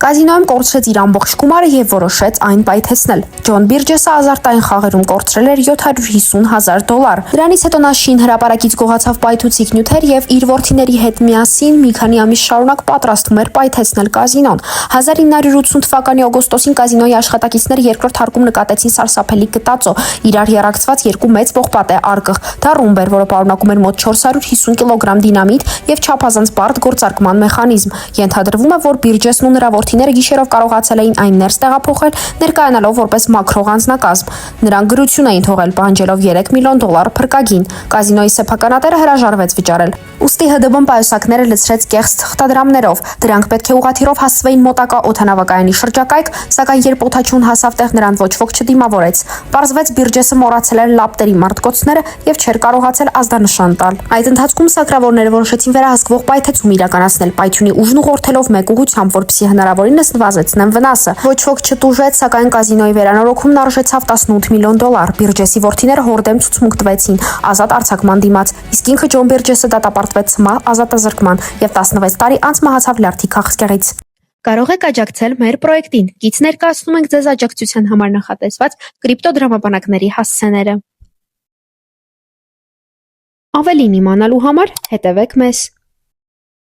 Կազինոյում կորցրեց իր ամբողջ գումարը եւ որոշեց այն պայթեցնել։ Ջոն Բիրջեսը ազարտային խաղերում կորցրել էր $750,000։ Դրանից հետո նա շին հրապարակից գողացավ պայթուցիկ նյութեր եւ իր որդիների հետ միասին մի քանի ամիս շարունակ պատրաստվում էր պայթեցնել կազինոն։ 1980 թվականի օգոստոսին կազինոյի աշխատակիցները երկրորդ հարկում նկատեցին սարսափելի գտածո։ Իրար երակցված երկու մեծ ողբատ է արկղ։ Դա ռումբ էր, որը պարունակում էր մոտ 450 կիլոգրամ դինամիտ եւ չափազանց բարդ գործարկման մեխանիզմ։ Ենթադրվում է, որ Բիրջեսն ու նրա որդիները գիշերով կարողացել էին այն ներս տեղափոխել, ներկայանալով որպես մաքրող անձնակազմ։ Նրանք գրություն էին թողել, պահանջելով $3 միլիոն փրկագին։ Կազինոյի սեփականատերը հրաժարվեց վճարել։ Ուստի ՀԴԲ-ն պայուսակները լցրեց կեղծ թղթադրամներով։ Դրանք պետք է ուղղաթիռով հասցվեին մոտակա օդանավակայանի շրջակայք, սակայն երբ օդաչուն հասավ տեղ, նրան ոչ ոք չդիմավորեց։ Պարզվեց Բիրջեսը մոռացել էր լապտերի մարտկոցները եւ չէր կարողացել ազդանշան տալ։ Այդ ընթացքում սակրավորները որոշեցին վերահսկվող պայթեցում իրականացնել, պայթյունի ուժն ուղղորդելով մեկ ուղղությամբ, որպեսզի հնարավորինս նվազեցնեն վնասը։ Ոչ ոք չտուժեց, սակայն կազինոյի վերանորոգումն արժեցավ $18 միլիոն։ Բիրջեսի որդիները հորդեմ ցուցմունք տվեցին ազատ արձակման դիմաց, իսկ ինքը Ջոն Բիրջեսը դատապարտվեց սմա ազատազրկման եւ 16 տարի անց մահացավ լյարդի քաղցկեղից։ Կարող եք աջակցել մեր պրոյեկտին։ Գից ներկայացնում ենք ձեզ աջակցության համար նախատեսված կրիպտո դրամապանակների հասցեները։ Ավելին իմանալու համար հետևեք մեզ։